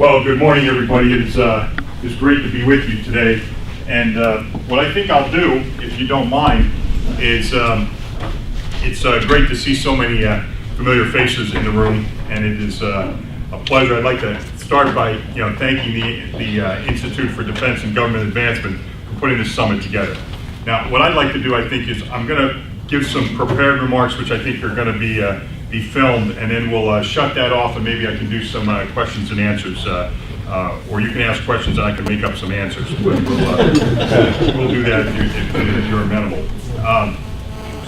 Well, good morning, everybody. It's great to be with you today. And what I think I'll do, if you don't mind, is it's great to see so many familiar faces in the room, and it is a pleasure. I'd like to start by thanking the Institute for Defense and Government Advancement for putting this summit together. Now, what I'd like to do, I think, is I'm going to give some prepared remarks, which I think are going to be filmed, and then we'll shut that off, and maybe I can do some questions and answers, or you can ask questions and I can make up some answers. We'll do that if you're amenable.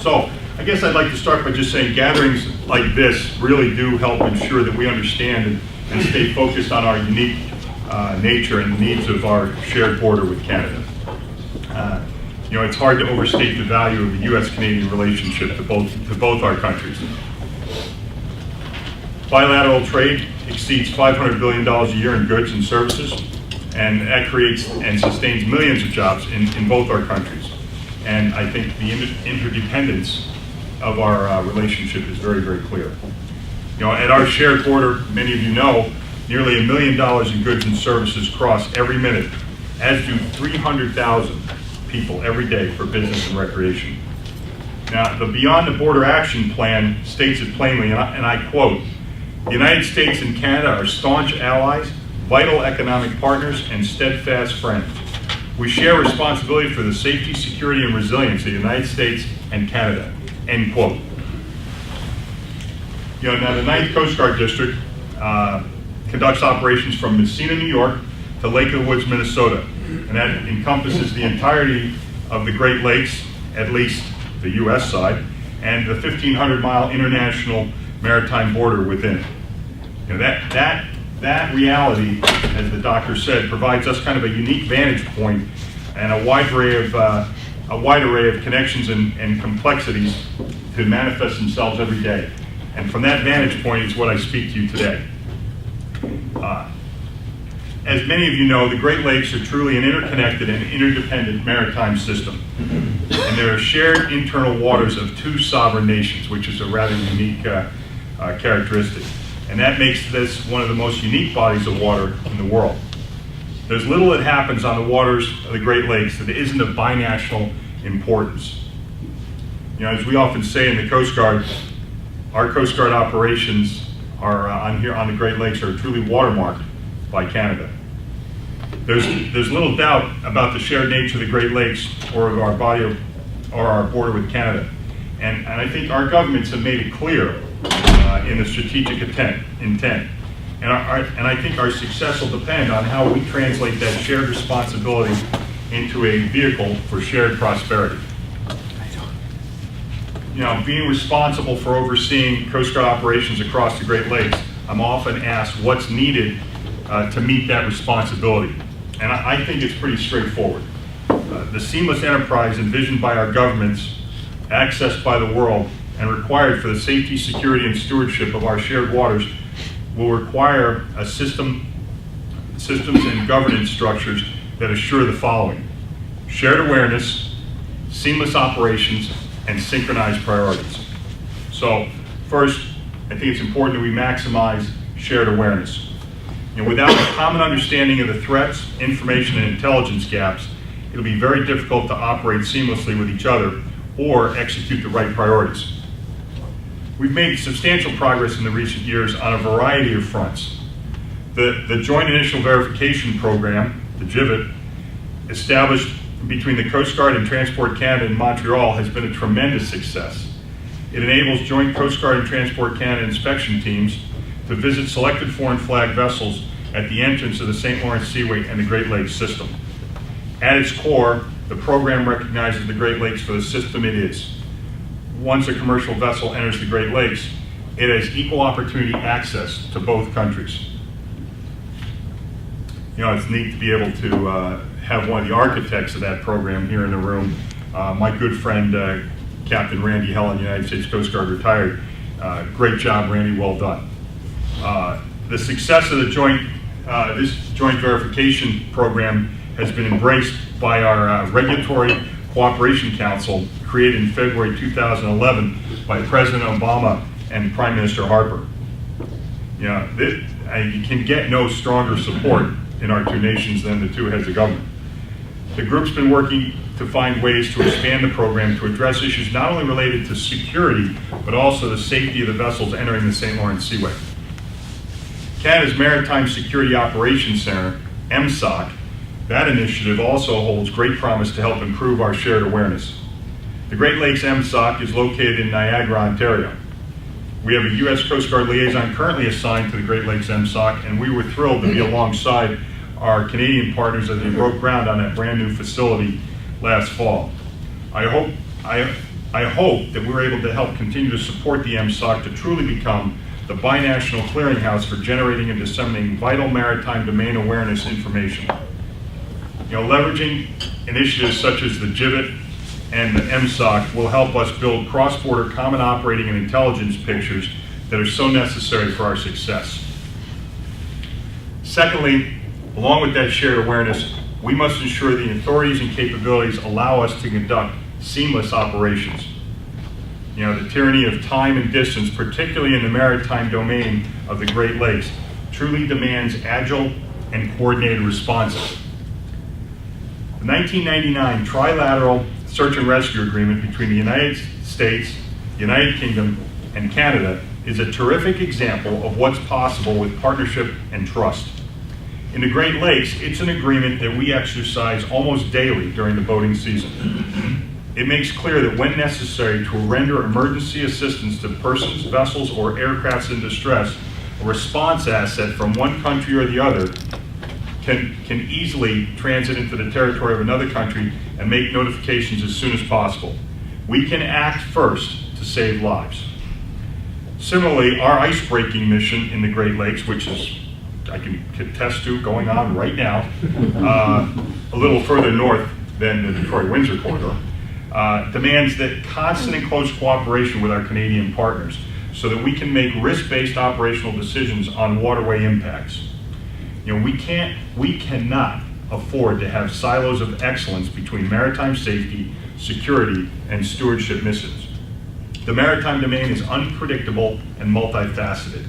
So I guess I'd like to start by just saying gatherings like this really do help ensure that we understand and stay focused on our unique nature and the needs of our shared border with Canada. It's hard to overstate the value of the U.S.-Canadian relationship to both our countries. Bilateral trade exceeds $500 billion a year in goods and services, and that creates and sustains millions of jobs in both our countries. And I think the interdependence of our relationship is very, very clear. At our shared border, many of you know, nearly $1 million in goods and services cross every minute, as do 300,000 people every day for business and recreation. Now, the Beyond the Border Action Plan states it plainly, and I quote, "The United States and Canada are staunch allies, vital economic partners, and steadfast friends. We share responsibility for the safety, security, and resilience of the United States and Canada," end quote. Now the 9th Coast Guard District conducts operations from Messina, New York to Lake of the Woods, Minnesota, and that encompasses the entirety of the Great Lakes, at least the U.S. side, and the 1,500-mile international maritime border within. That reality, as the doctor said, provides us kind of a unique vantage point and a wide array of connections and complexities to manifest themselves every day. And from that vantage point is what I speak to you today. As many of you know, the Great Lakes are truly an interconnected and interdependent maritime system. And they're shared internal waters of two sovereign nations, which is a rather unique characteristic. And that makes this one of the most unique bodies of water in the world. There's little that happens on the waters of the Great Lakes that isn't of binational importance. As we often say in the Coast Guard, our Coast Guard operations are on the Great Lakes are truly watermarked by Canada. There's little doubt about the shared nature of the Great Lakes or our border with Canada. And I think our governments have made it clear in the strategic intent. And I think our success will depend on how we translate that shared responsibility into a vehicle for shared prosperity. Being responsible for overseeing Coast Guard operations across the Great Lakes, I'm often asked what's needed to meet that responsibility. And I think it's pretty straightforward. The seamless enterprise envisioned by our governments, accessed by the world, and required for the safety, security, and stewardship of our shared waters will require systems and governance structures that assure the following: shared awareness, seamless operations, and synchronized priorities. So first, I think it's important that we maximize shared awareness. Without a common understanding of the threats, information, and intelligence gaps, it'll be very difficult to operate seamlessly with each other or execute the right priorities. We've made substantial progress in the recent years on a variety of fronts. The Joint Initial Verification Program, the JIVIT, established between the Coast Guard and Transport Canada in Montreal has been a tremendous success. It enables joint Coast Guard and Transport Canada inspection teams to visit selected foreign flag vessels at the entrance of the St. Lawrence Seaway and the Great Lakes system. At its core, the program recognizes the Great Lakes for the system it is. Once a commercial vessel enters the Great Lakes, it has equal opportunity access to both countries. It's neat to be able to have one of the architects of that program here in the room, my good friend, Captain Randy Helen, United States Coast Guard, retired. Great job, Randy, well done. The success of this joint verification program has been embraced by our Regulatory Cooperation Council, created in February 2011 by President Obama and Prime Minister Harper. You can get no stronger support in our two nations than the two heads of government. The group's been working to find ways to expand the program to address issues not only related to security, but also the safety of the vessels entering the St. Lawrence Seaway. Canada's Maritime Security Operations Center, MSOC, that initiative also holds great promise to help improve our shared awareness. The Great Lakes MSOC is located in Niagara, Ontario. We have a U.S. Coast Guard liaison currently assigned to the Great Lakes MSOC, and we were thrilled to be alongside our Canadian partners as they broke ground on that brand new facility last fall. I hope that we're able to help continue to support the MSOC to truly become the binational clearinghouse for generating and disseminating vital maritime domain awareness information. Leveraging initiatives such as the GIVIT and the MSOC will help us build cross-border common operating and intelligence pictures that are so necessary for our success. Secondly, along with that shared awareness, we must ensure the authorities and capabilities allow us to conduct seamless operations. The tyranny of time and distance, particularly in the maritime domain of the Great Lakes, truly demands agile and coordinated responses. The 1999 trilateral search and rescue agreement between the United States, the United Kingdom, and Canada is a terrific example of what's possible with partnership and trust. In the Great Lakes, it's an agreement that we exercise almost daily during the boating season. It makes clear that when necessary to render emergency assistance to persons, vessels, or aircrafts in distress, a response asset from one country or the other can easily transit into the territory of another country and make notifications as soon as possible. We can act first to save lives. Similarly, our ice-breaking mission in the Great Lakes, which is, I can attest to, going on right now, a little further north than the Detroit-Windsor corridor, demands that constant and close cooperation with our Canadian partners so that we can make risk-based operational decisions on waterway impacts. We cannot afford to have silos of excellence between maritime safety, security, and stewardship missions. The maritime domain is unpredictable and multifaceted.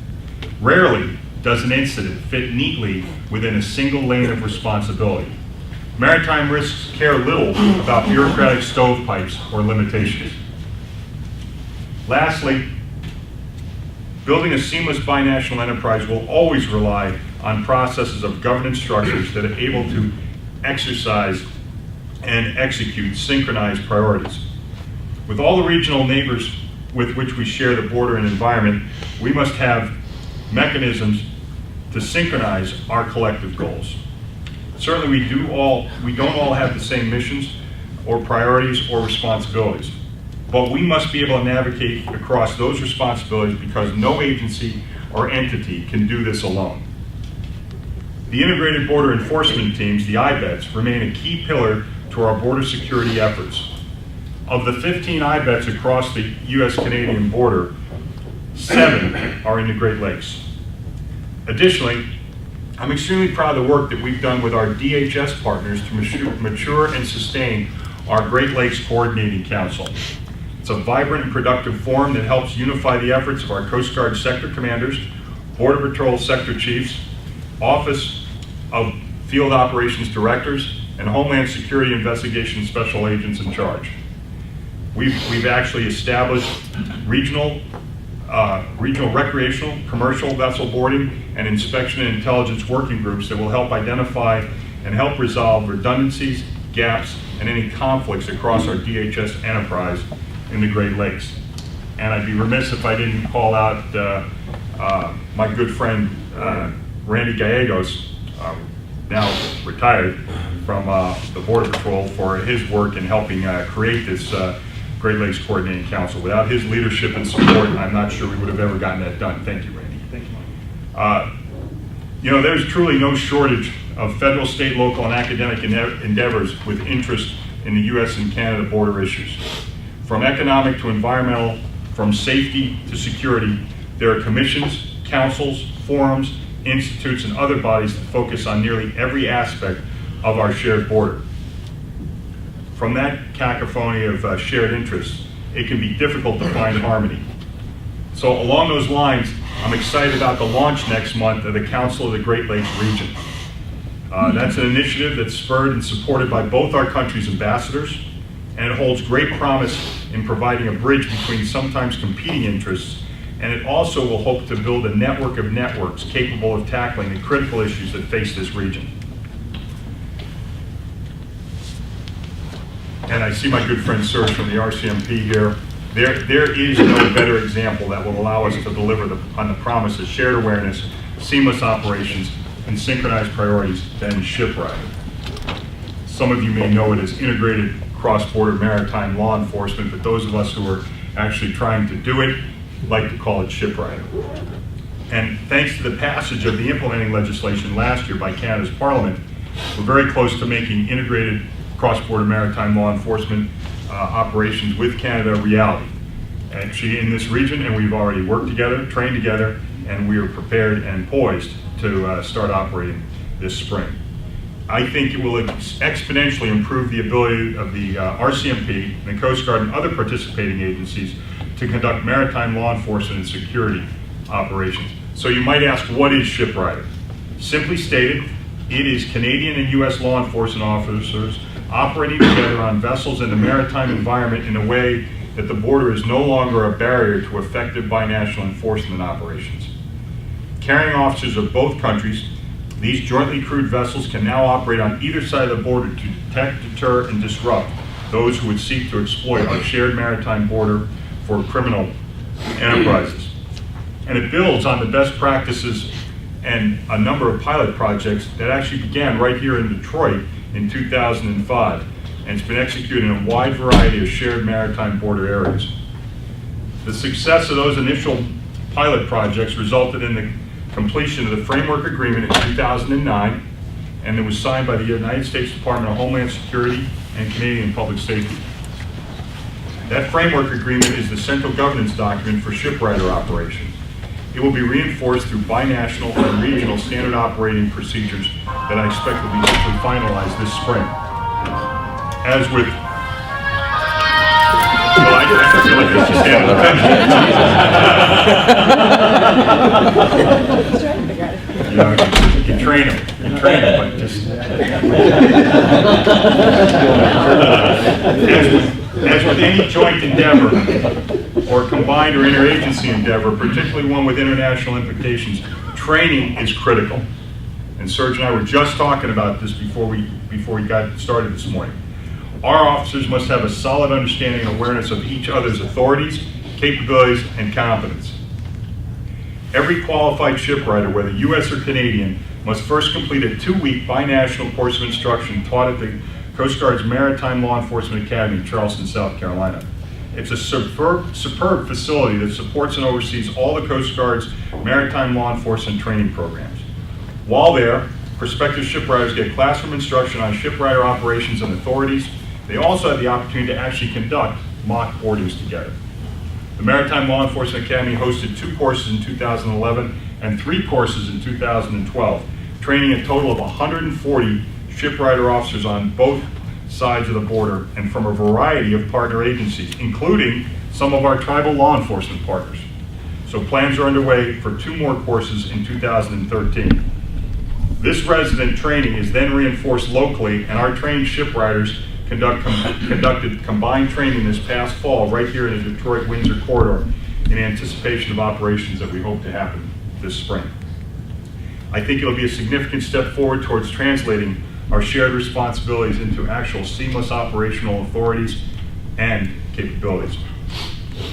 Rarely does an incident fit neatly within a single lane of responsibility. Maritime risks care little about bureaucratic stovepipes or limitations. Lastly, building a seamless binational enterprise will always rely on processes of governance structures that are able to exercise and execute synchronized priorities. With all the regional neighbors with which we share the border and environment, we must have mechanisms to synchronize our collective goals. Certainly we don't all have the same missions or priorities or responsibilities, but we must be able to navigate across those responsibilities because no agency or entity can do this alone. The Integrated Border Enforcement Teams, the IBETs, remain a key pillar to our border security efforts. Of the 15 IBETs across the U.S.-Canadian border, 7 are in the Great Lakes. Additionally, I'm extremely proud of the work that we've done with our DHS partners to mature and sustain our Great Lakes Coordinating Council. It's a vibrant and productive forum that helps unify the efforts of our Coast Guard sector commanders, Border Patrol sector chiefs, Office of Field Operations Directors, and Homeland Security Investigation Special Agents in charge. We've actually established regional recreational, commercial vessel boarding, and inspection and intelligence working groups that will help identify and help resolve redundancies, gaps, and any conflicts across our DHS enterprise in the Great Lakes. And I'd be remiss if I didn't call out my good friend Randy Gallegos, now retired from the Border Patrol, for his work in helping create this Great Lakes Coordinating Council. Without his leadership and support, I'm not sure we would have ever gotten that done. Thank you, Randy. Thank you. There's truly no shortage of federal, state, local, and academic endeavors with interest in the U.S. and Canada border issues. From economic to environmental, from safety to security, there are commissions, councils, forums, institutes, and other bodies that focus on nearly every aspect of our shared border. From that cacophony of shared interests, it can be difficult to find harmony. So along those lines, I'm excited about the launch next month of the Council of the Great Lakes Region. That's an initiative that's spurred and supported by both our country's ambassadors, and it holds great promise in providing a bridge between sometimes competing interests, and it also will hope to build a network of networks capable of tackling the critical issues that face this region. And I see my good friend Serge from the RCMP here. There is no better example that will allow us to deliver on the promise of shared awareness, seamless operations, and synchronized priorities than ShipRider. Some of you may know it as integrated cross-border maritime law enforcement, but those of us who are actually trying to do it like to call it ShipRider. And thanks to the passage of the implementing legislation last year by Canada's Parliament, we're very close to making integrated cross-border maritime law enforcement operations with Canada a reality. Actually in this region, and we've already worked together, trained together, and we are prepared and poised to start operating this spring. I think it will exponentially improve the ability of the RCMP, the Coast Guard, and other participating agencies to conduct maritime law enforcement and security operations. So you might ask, what is ShipRider? Simply stated, it is Canadian and U.S. law enforcement officers operating together on vessels in the maritime environment in a way that the border is no longer a barrier to effective binational enforcement operations. Carrying officers of both countries, these jointly crewed vessels can now operate on either side of the border to detect, deter, and disrupt those who would seek to exploit our shared maritime border for criminal enterprises. And it builds on the best practices and a number of pilot projects that actually began right here in Detroit in 2005, and it's been executed in a wide variety of shared maritime border areas. The success of those initial pilot projects resulted in the completion of the framework agreement in 2009, and it was signed by the United States Department of Homeland Security and Canadian Public Safety. That framework agreement is the central governance document for ShipRider operations. It will be reinforced through binational and regional standard operating procedures that I expect will be hopefully finalized this spring. As with, well, I feel like this is standard attention. You know, you can train them, but just. As with any joint endeavor, or combined or interagency endeavor, particularly one with international implications, training is critical. And Serge and I were just talking about this before we got started this morning. Our officers must have a solid understanding and awareness of each other's authorities, capabilities, and competence. Every qualified ShipRider, whether U.S. or Canadian, must first complete a 2-week binational course of instruction taught at the Coast Guard's Maritime Law Enforcement Academy in Charleston, South Carolina. It's a superb facility that supports and oversees all the Coast Guard's maritime law enforcement training programs. While there, prospective shipwriters get classroom instruction on shipwriter operations and authorities. They also have the opportunity to actually conduct mock boardings together. The Maritime Law Enforcement Academy hosted 2 courses in 2011 and 3 courses in 2012, training a total of 140 shipwriter officers on both sides of the border and from a variety of partner agencies, including some of our tribal law enforcement partners. So plans are underway for 2 more courses in 2013. This resident training is then reinforced locally, and our trained shipwriters conducted combined training this past fall right here in the Detroit-Windsor corridor in anticipation of operations that we hope to happen this spring. I think it'll be a significant step forward towards translating our shared responsibilities into actual seamless operational authorities and capabilities.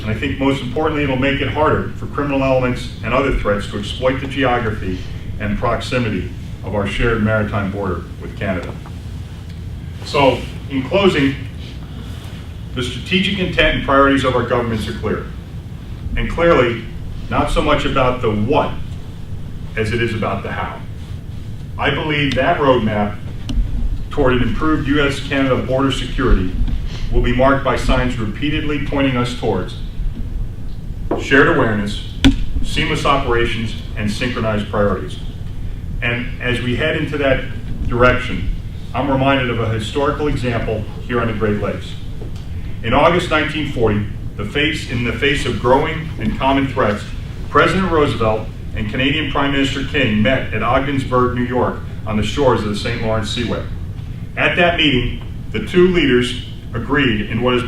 And I think most importantly, it'll make it harder for criminal elements and other threats to exploit the geography and proximity of our shared maritime border with Canada. So, in closing, the strategic intent and priorities of our governments are clear. And clearly, not so much about the what as it is about the how. I believe that roadmap toward an improved U.S.-Canada border security will be marked by signs repeatedly pointing us towards shared awareness, seamless operations, and synchronized priorities. And as we head into that direction, I'm reminded of a historical example here on the Great Lakes. In August 1940, in the face of growing and common threats, President Roosevelt and Canadian Prime Minister King met at Ogdensburg, New York, on the shores of the St. Lawrence Seaway. At that meeting, the two leaders agreed in what has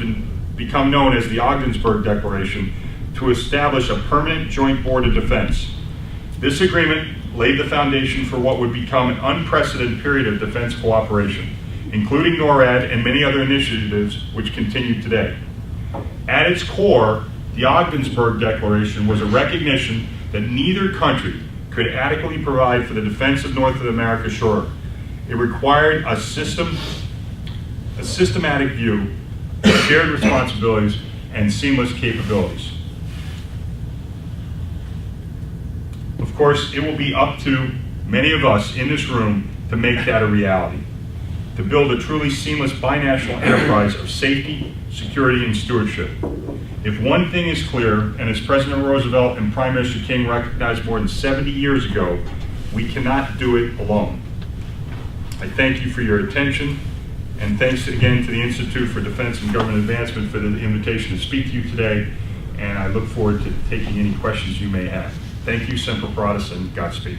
become known as the Ogdensburg Declaration to establish a permanent joint board of defense. This agreement laid the foundation for what would become an unprecedented period of defense cooperation, including NORAD and many other initiatives which continue today. At its core, the Ogdensburg Declaration was a recognition that neither country could adequately provide for the defense of North America's shore. It required a systematic view of shared responsibilities and seamless capabilities. Of course, it will be up to many of us in this room to make that a reality, to build a truly seamless binational enterprise of safety, security, and stewardship. If one thing is clear, and as President Roosevelt and Prime Minister King recognized more than 70 years ago, we cannot do it alone. I thank you for your attention, and thanks again to the Institute for Defense and Government Advancement for the invitation to speak to you today, and I look forward to taking any questions you may have. Thank you, Semper Paratus, and Godspeed.